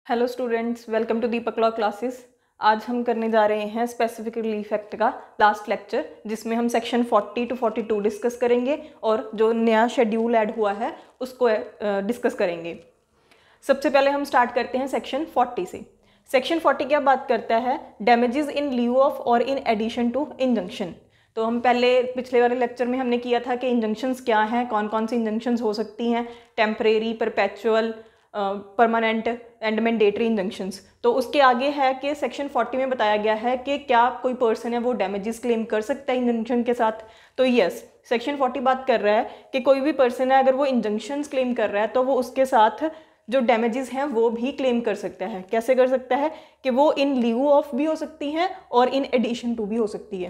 Hello students, welcome to Deepak law classes. आज हम करने जा रहे हैं स्पेसिफिक रिलीफ एक्ट का लास्ट लेक्चर, जिसमें हम सेक्शन 40 to 42 डिस्कस करेंगे और जो नया शेड्यूल ऐड हुआ है उसको डिस्कस करेंगे। सबसे पहले हम स्टार्ट करते हैं सेक्शन 40 से। सेक्शन 40 क्या बात करता है? डैमेजेस इन लिeu ऑफ और इन एडिशन टू इंजंक्शन। तो हम पिछले वाले लेक्चर में हमने किया था कि इंजंक्शंस क्या हैं, कौन कौन सी इंजंक्शंस हो सकती हैं, temporary, perpetual, permanent and mandatory injunctions. तो उसके आगे है कि सेक्शन 40 में बताया गया है कि क्या कोई पर्सन है वो डैमेजेस क्लेम कर सकता है इंजंक्शन के साथ। तो यस, सेक्शन 40 बात कर रहा है कि कोई भी पर्सन है अगर वो इंजंक्शंस क्लेम कर रहा है तो वो उसके साथ जो डैमेजेस हैं वो भी क्लेम कर सकता है। कैसे कर सकता है? कि वो इन लिeu ऑफ भी हो सकती हैं और इन एडिशन टू भी हो सकती है।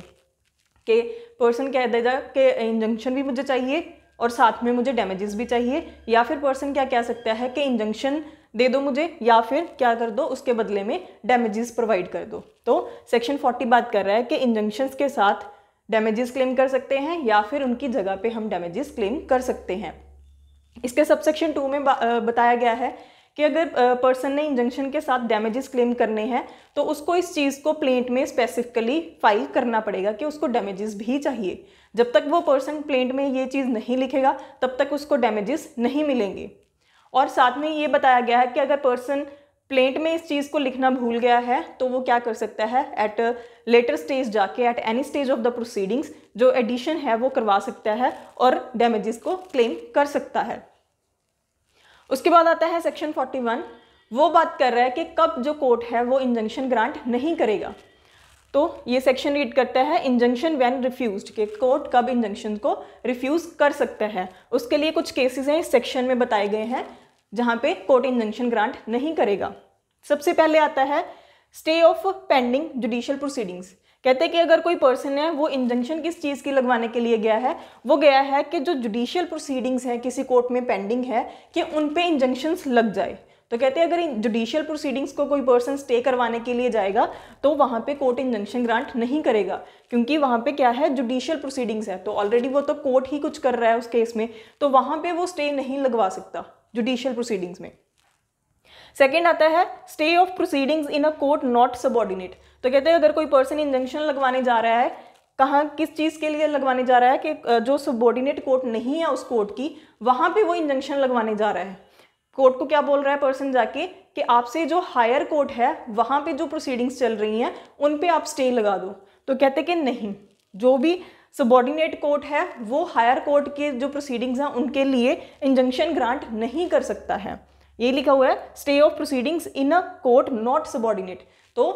कि पर्सन कह देगा कि इंजंक्शन भी मुझे चाहिए और साथ में मुझे डैमेजेस भी चाहिए, या फिर पर्सन क्या कह सकता है कि इंजंक्शन दे दो मुझे, या फिर क्या कर दो, उसके बदले में डैमेजेस प्रोवाइड कर दो। तो सेक्शन 40 बात कर रहा है कि इंजंक्शंस के साथ डैमेजेस क्लेम कर सकते हैं या फिर उनकी जगह पे हम डैमेजेस क्लेम कर सकते हैं। इसके सबसेक्शन 2 में बताया गया है कि अगर पर्सन ने इंजंक्शन के साथ डैमेजेस क्लेम करने हैं तो उसको इस चीज़ को प्लेंट में स्पेसिफिकली फाइल करना पड़ेगा कि उसको डैमेजेस भी चाहिए। जब तक वो पर्सन प्लेंट में ये चीज़ नहीं लिखेगा तब तक उसको डैमेजेस नहीं मिलेंगे। और साथ में ये बताया गया है कि अगर पर्सन प्लेंट में इस चीज़ को लिखना भूल गया है तो वो क्या कर सकता है, एट लेटर स्टेज जाके, at any stage of the proceedings, जो एडिशन है वो करवा सकता है और डैमेजेस को क्लेम कर सकता है। उसके बाद आता है सेक्शन 41। वो बात कर रहा है कि कब जो कोर्ट है वो इंजंक्शन ग्रांट नहीं करेगा। तो ये सेक्शन रीड करता है इंजंक्शन व्हेन रिफ्यूज्ड, कि कोर्ट कब इंजंक्शन को रिफ्यूज कर सकता है। उसके लिए कुछ केसेस हैं इस सेक्शन में बताए गए हैं जहां पे कोर्ट इंजंक्शन ग्रांट नहीं करेगा। सबसे पहले आता है stay of pending judicial proceedings. कहते हैं कि अगर कोई पर्सन है वो इंजंक्शन किस चीज़ की लगवाने के लिए गया है, वो गया है कि जो जुडिशियल प्रोसीडिंग्स हैं किसी कोर्ट में पेंडिंग है कि उन पे इंजंक्शंस लग जाए। तो कहते हैं अगर जुडिशियल प्रोसीडिंग्स को कोई पर्सन स्टे करवाने के लिए जाएगा तो वहाँ पे कोर्ट इंजंक्शन ग्रांट नहीं करेगा, क्योंकि वहाँ पे क्या है, जुडिशियल प्रोसीडिंग्स है, तो ऑलरेडी वो तो कोर्ट ही कुछ कर रहा है उस केस में, तो वहाँ पे वो स्टे नहीं लगवा सकता जुडिशियल प्रोसीडिंग्स में। सेकेंड आता है stay of proceedings in a court not subordinate. तो कहते हैं अगर कोई पर्सन इंजंक्शन लगवाने जा रहा है, कहाँ किस चीज़ के लिए लगवाने जा रहा है, कि जो सबऑर्डिनेट कोर्ट नहीं है उस कोर्ट की, वहाँ पे वो इंजंक्शन लगवाने जा रहा है। कोर्ट को क्या बोल रहा है पर्सन जाके कि आपसे जो हायर कोर्ट है वहाँ पे जो प्रोसीडिंग्स चल रही हैं उन पे आप स्टे लगा दो। तो कहते कि नहीं, जो भी सबऑर्डिनेट कोर्ट है वो हायर कोर्ट के जो प्रोसीडिंग्स हैं उनके लिए इंजंक्शन ग्रांट नहीं कर सकता है। ये लिखा हुआ है stay of proceedings in a court not subordinate. तो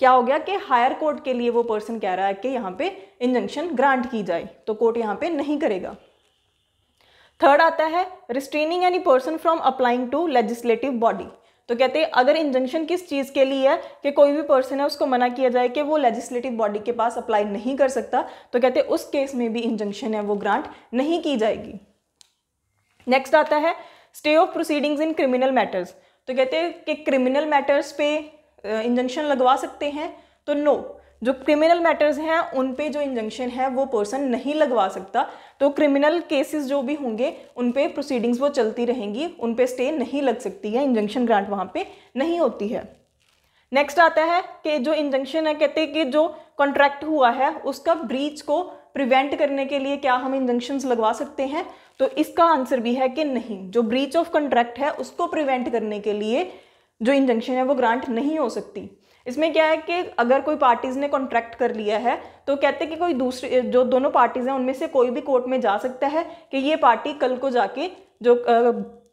क्या हो गया कि हायर कोर्ट के लिए वो पर्सन कह रहा है कि यहाँ पे इंजंक्शन ग्रांट की जाए, तो कोर्ट यहाँ पे नहीं करेगा। थर्ड आता है restraining any person from applying to legislative body. तो कहते हैं अगर इंजंक्शन किस चीज़ के लिए है कि कोई भी पर्सन है उसको मना किया जाए कि वो लेजिस्लेटिव बॉडी के पास अप्लाई नहीं कर सकता, तो कहते हैं उस केस में भी इंजंक्शन है वो ग्रांट नहीं की जाएगी। नेक्स्ट आता है stay of proceedings in criminal matters. तो कहते हैं कि क्रिमिनल मैटर्स पे इंजंक्शन लगवा सकते हैं, तो नो, जो क्रिमिनल मैटर्स हैं उन पे जो इंजंक्शन है वो पर्सन नहीं लगवा सकता। तो क्रिमिनल केसेस जो भी होंगे उन पे प्रोसीडिंग्स वो चलती रहेंगी, उन पे स्टे नहीं लग सकती है, इंजंक्शन ग्रांट वहाँ पे नहीं होती है। नेक्स्ट आता है कि जो इंजंक्शन है, कहते हैं कि जो कॉन्ट्रैक्ट हुआ है उसका ब्रीच को प्रिवेंट करने के लिए क्या हम इंजंक्शंस लगवा सकते हैं? तो इसका आंसर भी है कि नहीं, जो ब्रीच ऑफ कॉन्ट्रैक्ट है उसको प्रिवेंट करने के लिए जो इंजंक्शन है वो ग्रांट नहीं हो सकती। इसमें क्या है कि अगर कोई पार्टीज ने कॉन्ट्रैक्ट कर लिया है तो कहते हैं कि कोई दूसरी जो दोनों पार्टीज हैं उनमें से कोई भी कोर्ट में जा सकता है कि ये पार्टी कल को जाके जो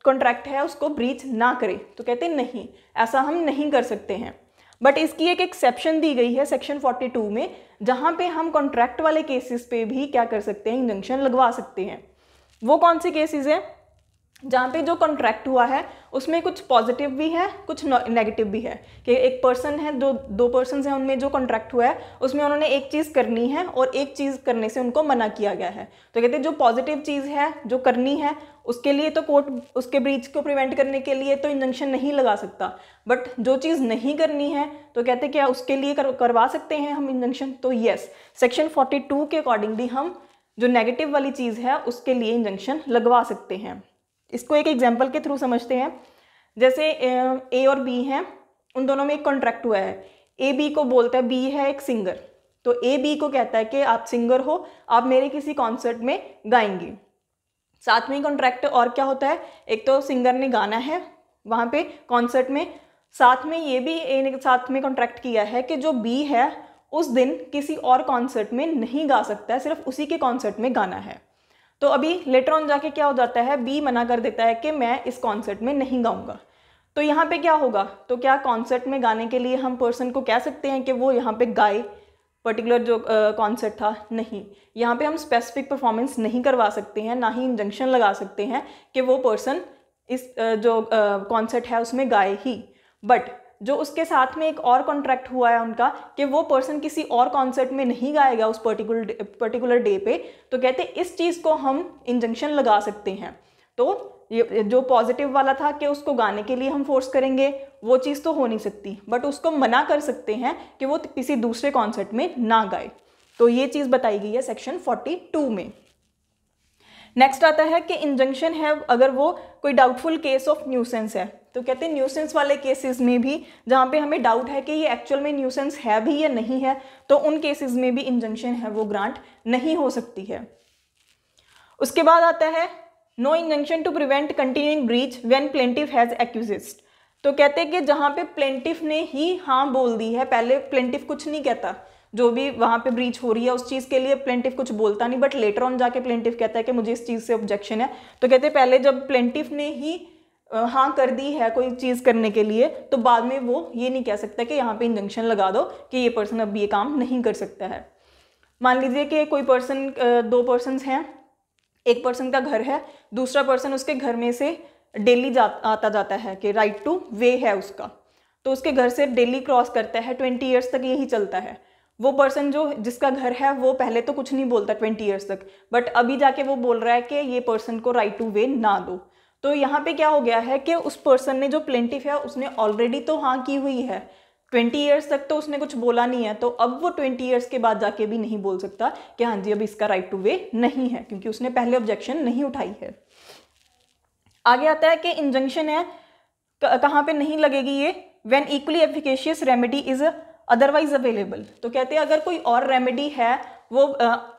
कॉन्ट्रैक्ट है उसको ब्रीच ना करे। तो कहते हैं नहीं, ऐसा हम नहीं कर सकते हैं। बट इसकी एक एक्सेप्शन दी गई है सेक्शन 42 में, जहाँ पे हम कॉन्ट्रैक्ट वाले केसेस पे भी क्या कर सकते हैं, इंजंक्शन लगवा सकते हैं। वो कौन से केसेस हैं? जहाँ पे जो कॉन्ट्रैक्ट हुआ है उसमें कुछ पॉजिटिव भी है कुछ नेगेटिव भी है, कि एक पर्सन है, दो पर्सन हैं, उनमें जो कॉन्ट्रैक्ट हुआ है उसमें उन्होंने एक चीज़ करनी है और एक चीज़ करने से उनको मना किया गया है। तो कहते हैं जो पॉजिटिव चीज़ है जो करनी है उसके लिए तो कोर्ट उसके ब्रीच को प्रिवेंट करने के लिए तो इंजंक्शन नहीं लगा सकता, बट जो चीज़ नहीं करनी है तो कहते क्या उसके लिए करवा सकते हैं हम इंजंक्शन। तो यस, सेक्शन 42 के अकॉर्डिंगली हम जो नेगेटिव वाली चीज़ है उसके लिए इंजंक्शन लगवा सकते हैं। इसको एक एग्जाम्पल के थ्रू समझते हैं। जैसे ए और बी हैं, उन दोनों में एक कॉन्ट्रैक्ट हुआ है। ए बी को बोलता है, बी है एक सिंगर, तो ए बी को कहता है कि आप सिंगर हो, आप मेरे किसी कॉन्सर्ट में गाएंगे। साथ में ही कॉन्ट्रैक्ट और क्या होता है, एक तो सिंगर ने गाना है वहाँ पे कॉन्सर्ट में, साथ में ये भी ए ने साथ में कॉन्ट्रैक्ट किया है कि जो बी है उस दिन किसी और कॉन्सर्ट में नहीं गा सकता है, सिर्फ उसी के कॉन्सर्ट में गाना है। तो अभी लेटर ऑन जाके क्या हो जाता है, बी मना कर देता है कि मैं इस कॉन्सर्ट में नहीं गाऊंगा। तो यहाँ पे क्या होगा, तो क्या कॉन्सर्ट में गाने के लिए हम पर्सन को कह सकते हैं कि वो यहाँ पे गाए पर्टिकुलर जो कॉन्सर्ट था? नहीं, यहाँ पे हम स्पेसिफिक परफॉर्मेंस नहीं करवा सकते हैं, ना ही इंजंक्शन लगा सकते हैं कि वो पर्सन इस जो कॉन्सर्ट है उसमें गाए ही। बट जो उसके साथ में एक और कॉन्ट्रैक्ट हुआ है उनका कि वो पर्सन किसी और कॉन्सर्ट में नहीं गाएगा उस पर्टिकुलर डे पे, तो कहते इस चीज़ को हम इंजंक्शन लगा सकते हैं। तो ये जो पॉजिटिव वाला था कि उसको गाने के लिए हम फोर्स करेंगे, वो चीज़ तो हो नहीं सकती, बट उसको मना कर सकते हैं कि वो किसी दूसरे कॉन्सर्ट में ना गाए। तो ये चीज़ बताई गई है सेक्शन 42 में। नेक्स्ट आता है कि इंजंक्शन है अगर वो कोई डाउटफुल केस ऑफ न्यूसेंस है, तो कहते हैं न्यूसेंस वाले केसेस में भी जहाँ पे हमें डाउट है कि ये एक्चुअल में न्यूसेंस है भी या नहीं है, तो उन केसेस में भी इंजंक्शन है वो ग्रांट नहीं हो सकती है। उसके बाद आता है no injunction to prevent continuing breach when plaintiff has acquiesced. तो कहते हैं कि जहाँ पे प्लेंटिफ ने ही हाँ बोल दी है, पहले प्लेंटिफ कुछ नहीं कहता, जो भी वहाँ पे ब्रीच हो रही है उस चीज़ के लिए प्लेंटिफ कुछ बोलता नहीं, बट लेटर ऑन जाके प्लेंटिफ कहता है कि मुझे इस चीज़ से ऑब्जेक्शन है। तो कहते हैं पहले जब प्लेंटिफ ने ही हाँ कर दी है कोई चीज़ करने के लिए, तो बाद में वो ये नहीं कह सकता कि यहाँ पे इंजंक्शन लगा दो कि ये पर्सन अब ये काम नहीं कर सकता है। मान लीजिए कि कोई पर्सन, दो पर्सन्स हैं, एक पर्सन का घर है, दूसरा पर्सन उसके घर में से डेली आता जाता है कि राइट टू वे है उसका, तो उसके घर से डेली क्रॉस करता है, 20 ईयर्स तक यही चलता है। वो पर्सन जो जिसका घर है वो पहले तो कुछ नहीं बोलता 20 ईयर्स तक, बट अभी जाके वो बोल रहा है कि ये पर्सन को राइट टू वे ना दो। तो यहाँ पे क्या हो गया है कि उस पर्सन ने, जो प्लेंटिफ है, उसने ऑलरेडी तो हाँ की हुई है, 20 ईयर्स तक तो उसने कुछ बोला नहीं है, तो अब वो 20 ईयर्स के बाद जाके भी नहीं बोल सकता कि हाँ जी अब इसका राइट टू वे नहीं है, क्योंकि उसने पहले ऑब्जेक्शन नहीं उठाई है। आगे आता है कि इंजंक्शन है कहाँ पे नहीं लगेगी ये, when equally efficacious remedy is otherwise available. तो कहते हैं अगर कोई और रेमेडी है वो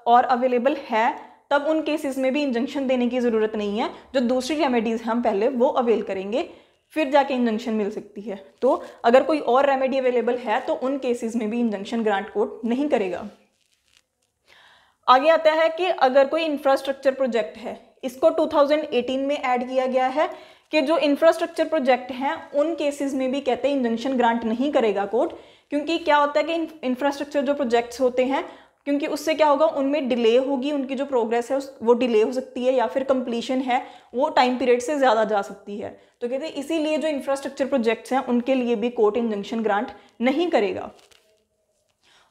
और अवेलेबल है, तब उन केसेस में भी इंजंक्शन देने की ज़रूरत नहीं है, जो दूसरी रेमेडीज़ हम पहले वो अवेल करेंगे फिर जाके इंजंक्शन मिल सकती है। तो अगर कोई और रेमेडी अवेलेबल है तो उन केसेस में भी इंजंक्शन ग्रांट कोर्ट नहीं करेगा। आगे आता है कि अगर कोई इंफ्रास्ट्रक्चर प्रोजेक्ट है, इसको 2018 में ऐड किया गया है कि जो इंफ्रास्ट्रक्चर प्रोजेक्ट हैं उन केसेस में भी कहते हैं इंजंक्शन ग्रांट नहीं करेगा कोर्ट, क्योंकि क्या होता है कि इंफ्रास्ट्रक्चर जो प्रोजेक्ट्स होते हैं, क्योंकि उससे क्या होगा, उनमें डिले होगी, उनकी जो प्रोग्रेस है वो डिले हो सकती है, या फिर कंप्लीशन है वो टाइम पीरियड से ज़्यादा जा सकती है। तो कहते हैं इसीलिए जो इंफ्रास्ट्रक्चर प्रोजेक्ट्स हैं उनके लिए भी कोर्ट इंजंक्शन ग्रांट नहीं करेगा।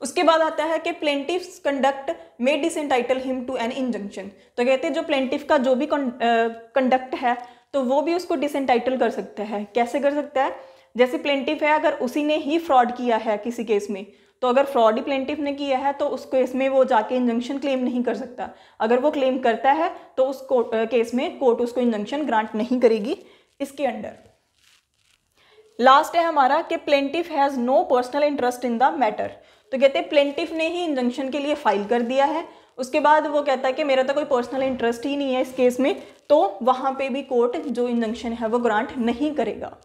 उसके बाद आता है कि plaintiff's conduct may disentitle him to an injunction. तो कहते हैं जो प्लेंटिफ का जो भी कंडक्ट है तो वो भी उसको डिसएंटाइटल कर सकता है। कैसे कर सकता है? जैसे प्लेंटिफ है, अगर उसी ने ही फ्रॉड किया है किसी केस में, तो अगर फ्रॉड ही प्लेंटिफ ने किया है तो उस केस में वो जाके इंजंक्शन क्लेम नहीं कर सकता। अगर वो क्लेम करता है तो उस केस में कोर्ट उसको इंजंक्शन ग्रांट नहीं करेगी इसके अंडर। लास्ट है हमारा कि plaintiff has no personal interest in the matter. तो कहते हैं प्लेंटिफ ने ही इंजंक्शन के लिए फाइल कर दिया है, उसके बाद वो कहता है कि मेरा तो कोई पर्सनल इंटरेस्ट ही नहीं है इस केस में, तो वहाँ पे भी कोर्ट जो इंजंक्शन है वो ग्रांट नहीं करेगा।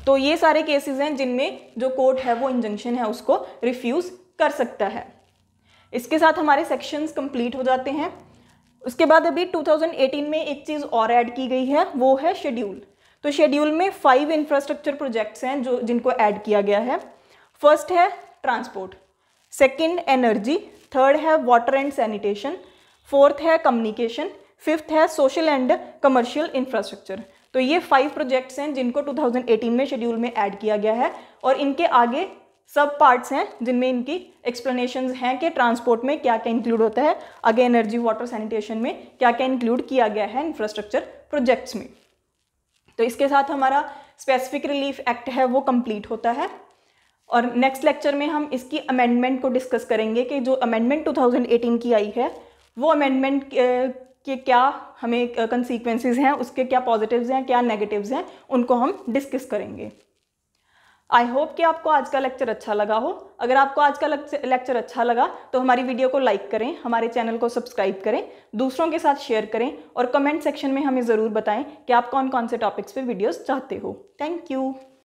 तो ये सारे केसेस हैं जिनमें जो कोर्ट है वो इंजंक्शन है उसको रिफ्यूज़ कर सकता है। इसके साथ हमारे सेक्शंस कंप्लीट हो जाते हैं। उसके बाद अभी 2018 में एक चीज़ और ऐड की गई है, वो है शेड्यूल। तो शेड्यूल में 5 इंफ्रास्ट्रक्चर प्रोजेक्ट्स हैं जो जिनको ऐड किया गया है। फर्स्ट है ट्रांसपोर्ट, सेकंड एनर्जी, थर्ड है वाटर एंड सैनिटेशन, फोर्थ है कम्युनिकेशन, फिफ्थ है सोशल एंड कमर्शियल इंफ्रास्ट्रक्चर। तो ये 5 प्रोजेक्ट्स हैं जिनको 2018 में शेड्यूल में ऐड किया गया है, और इनके आगे सब पार्ट्स हैं जिनमें इनकी एक्सप्लेनेशंस हैं कि ट्रांसपोर्ट में क्या क्या इंक्लूड होता है, आगे एनर्जी वाटर सैनिटेशन में क्या क्या इंक्लूड किया गया है इंफ्रास्ट्रक्चर प्रोजेक्ट्स में। तो इसके साथ हमारा स्पेसिफिक रिलीफ एक्ट है वो कंप्लीट होता है, और नेक्स्ट लेक्चर में हम इसकी अमेंडमेंट को डिस्कस करेंगे कि जो अमेंडमेंट 2018 की आई है वो अमेंडमेंट कि क्या हमें कंसीक्वेंसेस हैं, उसके क्या पॉजिटिव्स हैं, क्या नेगेटिव्स हैं, उनको हम डिस्कस करेंगे। आई होप कि आपको आज का लेक्चर अच्छा लगा हो। अगर आपको आज का लेक्चर अच्छा लगा तो हमारी वीडियो को लाइक करें, हमारे चैनल को सब्सक्राइब करें, दूसरों के साथ शेयर करें और कमेंट सेक्शन में हमें ज़रूर बताएं कि आप कौन कौन से टॉपिक्स पे वीडियोस चाहते हो। Thank you.